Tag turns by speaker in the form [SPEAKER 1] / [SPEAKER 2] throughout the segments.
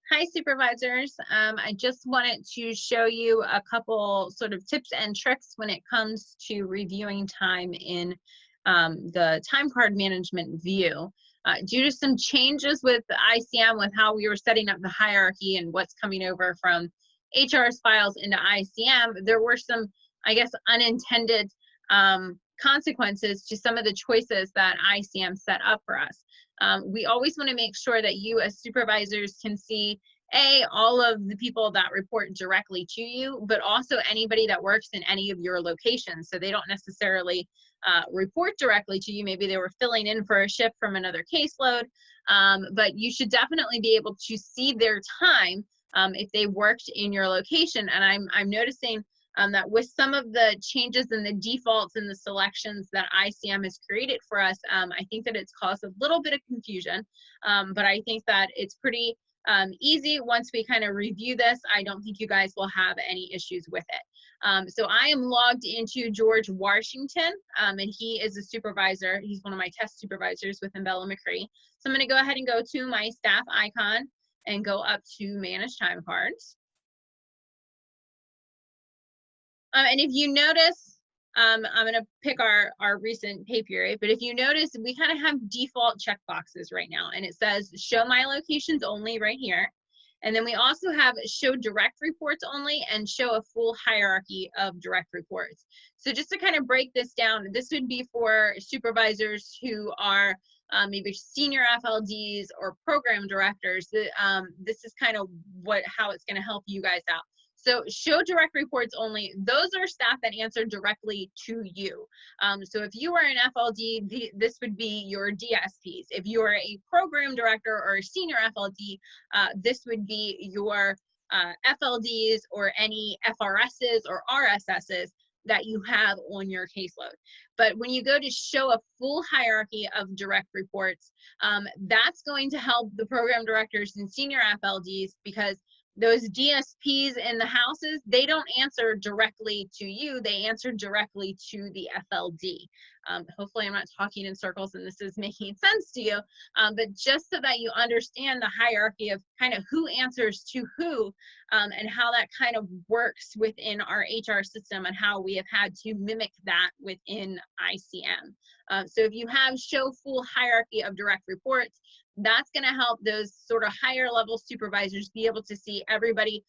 [SPEAKER 1] Hi, supervisors. I just wanted to show you a couple sort of tips and tricks when it comes to reviewing time in the time card management view. Due to some changes with the ICM, with how we were setting up the hierarchy and what's coming over from HR's files into ICM, there were some, I guess, unintended consequences to some of the choices that ICM set up for us. We always want to make sure that you as supervisors can see all of the people that report directly to you, but also anybody that works in any of your locations. So they don't necessarily report directly to you. Maybe they were filling in for a shift from another caseload, but you should definitely be able to see their time if they worked in your location. And I'm noticing that with some of the changes and the defaults and the selections that ICM has created for us, I think that it's caused a little bit of confusion, but I think that it's pretty easy once we kind of review this. I don't think you guys will have any issues with it. So I am logged into George Washington, and he is a supervisor. He's one of my test supervisors within Bella McCree. So I'm going to go ahead and go to my staff icon and go up to manage time cards. And if you notice, I'm going to pick our recent pay period, but if you notice, we kind of have default checkboxes right now, and it says show my locations only right here. And then we also have show direct reports only and show a full hierarchy of direct reports. So just to kind of break this down, this would be for supervisors who are maybe senior FLDs or program directors. This is kind of how it's going to help you guys out. So show direct reports only, those are staff that answer directly to you. So if you are an FLD, this would be your DSPs. If you are a program director or a senior FLD, this would be your FLDs or any FRSs or RSSs that you have on your caseload. But when you go to show a full hierarchy of direct reports, that's going to help the program directors and senior FLDs, because those DSPs in the houses, they don't answer directly to you, they answer directly to the FLD. Hopefully I'm not talking in circles and this is making sense to you, but just so that you understand the hierarchy of kind of who answers to who, and how that kind of works within our HR system and how we have had to mimic that within ICM. So if you have show full hierarchy of direct reports, that's going to help those sort of higher level supervisors be able to see everybody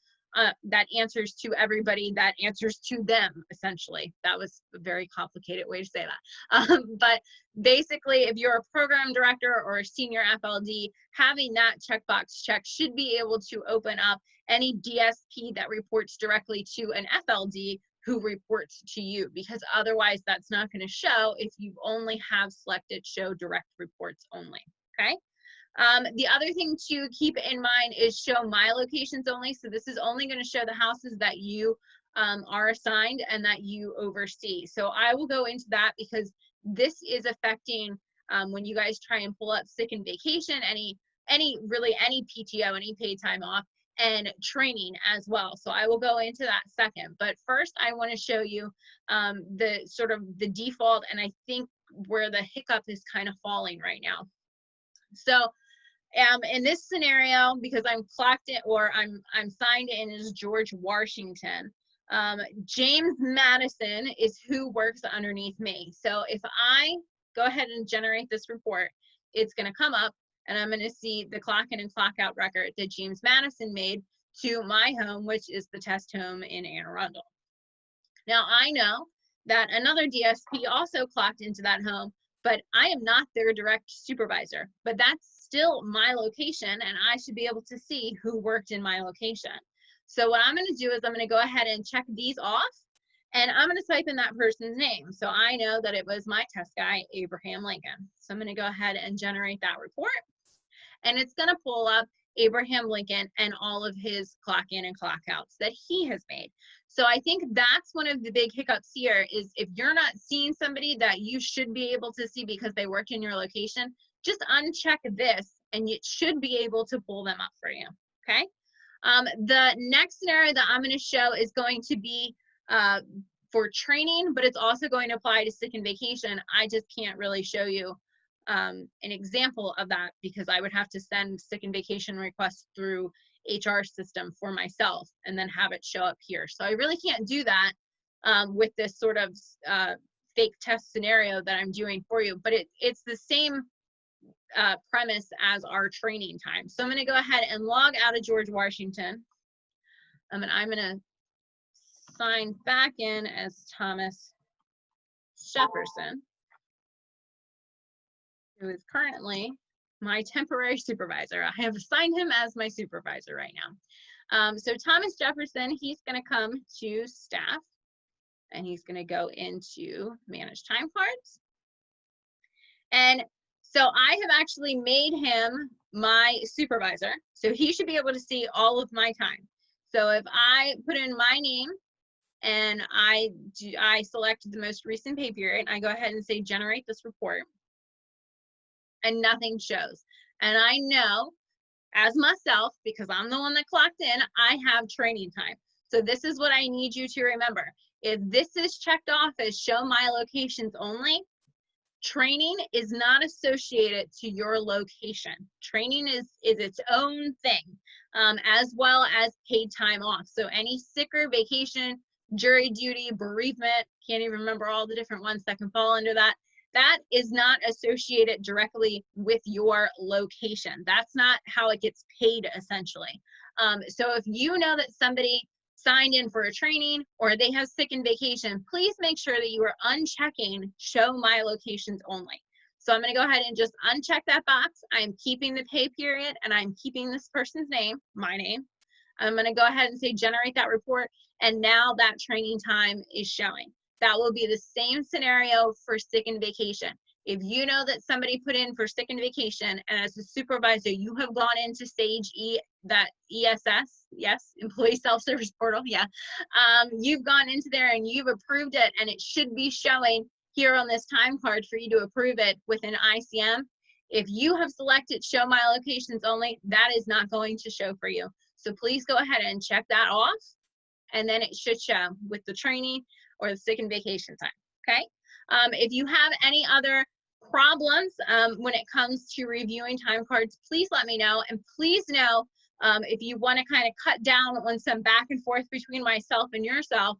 [SPEAKER 1] that answers to everybody that answers to them, essentially. That was a very complicated way to say that. But basically, if you're a program director or a senior FLD, having that checkbox check should be able to open up any DSP that reports directly to an FLD who reports to you, because otherwise that's not going to show if you only have selected show direct reports only, okay? The other thing to keep in mind is show my locations only. So this is only going to show the houses that you are assigned and that you oversee. So I will go into that because this is affecting when you guys try and pull up sick and vacation, really any PTO, any paid time off, and training as well. So I will go into that second. But first I want to show you the sort of the default, and I think where the hiccup is kind of falling right now. So in this scenario, because I'm clocked in, or I'm signed in as George Washington, James Madison is who works underneath me. So if I go ahead and generate this report, it's going to come up and I'm going to see the clock in and clock out record that James Madison made to my home, which is the test home in Anne Arundel. Now I know that another DSP also clocked into that home, but I am not their direct supervisor, but that's still my location and I should be able to see who worked in my location. So what I'm going to do is I'm going to go ahead and check these off, and I'm going to type in that person's name. So I know that it was my test guy, Abraham Lincoln. So I'm going to go ahead and generate that report, and it's going to pull up Abraham Lincoln and all of his clock in and clock outs that he has made. So I think that's one of the big hiccups here, is if you're not seeing somebody that you should be able to see because they worked in your location, just uncheck this and it should be able to pull them up for you, okay? The next scenario that I'm going to show is going to be for training, but it's also going to apply to sick and vacation. I just can't really show you an example of that because I would have to send sick and vacation requests through HR system for myself and then have it show up here. So I really can't do that with this sort of fake test scenario that I'm doing for you, but it's the same premise as our training time. So I'm going to go ahead and log out of George Washington. And I'm going to sign back in as Thomas Jefferson, who is currently my temporary supervisor. I have assigned him as my supervisor right now. So Thomas Jefferson, he's going to come to staff, and he's going to go into manage time cards. And so I have actually made him my supervisor, so he should be able to see all of my time. So if I put in my name and I select the most recent pay period, I go ahead and say generate this report, and nothing shows. And I know as myself, because I'm the one that clocked in, I have training time. So this is what I need you to remember. If this is checked off as show my locations only, training is not associated to your location. Training is its own thing, as well as paid time off. So any sick or vacation, jury duty, bereavement, can't even remember all the different ones that can fall under that. That is not associated directly with your location. That's not how it gets paid, essentially. So if you know that somebody signed in for a training or they have sick and vacation, please make sure that you are unchecking show my locations only. So I'm going to go ahead and just uncheck that box. I'm keeping the pay period and I'm keeping this person's name, my name. I'm going to go ahead and say generate that report, and now that training time is showing. That will be the same scenario for sick and vacation. If you know that somebody put in for sick and vacation, and as a supervisor, you have gone into Sage ESS, yes, Employee Self-Service Portal, yeah. You've gone into there and you've approved it, and it should be showing here on this time card for you to approve it within ICM. If you have selected show my locations only, that is not going to show for you. So please go ahead and check that off, and then it should show with the training or the sick and vacation time, okay? If you have any other problems when it comes to reviewing time cards, please let me know. And please know if you want to kind of cut down on some back and forth between myself and yourself,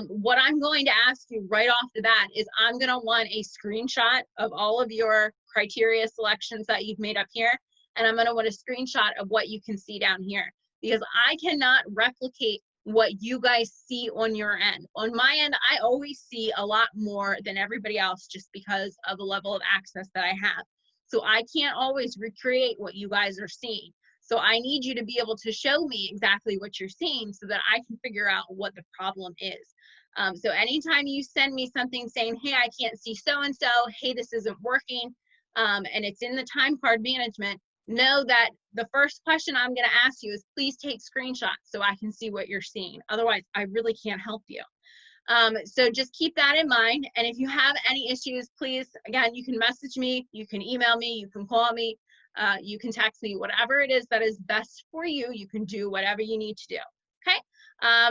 [SPEAKER 1] what I'm going to ask you right off the bat is I'm going to want a screenshot of all of your criteria selections that you've made up here. And I'm going to want a screenshot of what you can see down here, because I cannot replicate what you guys see on your end. On my end, I always see a lot more than everybody else just because of the level of access that I have. So I can't always recreate what you guys are seeing. So I need you to be able to show me exactly what you're seeing so that I can figure out what the problem is. So anytime you send me something saying, hey, I can't see so-and-so, hey, this isn't working, and it's in the time card management, know that the first question I'm going to ask you is please take screenshots so I can see what you're seeing. Otherwise, I really can't help you. So just keep that in mind. And if you have any issues, please, again, you can message me, you can email me, you can call me, you can text me, whatever it is that is best for you. You can do whatever you need to do. Okay.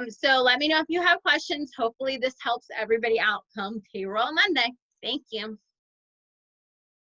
[SPEAKER 1] So let me know if you have questions. Hopefully this helps everybody out come Payroll Monday. Thank you.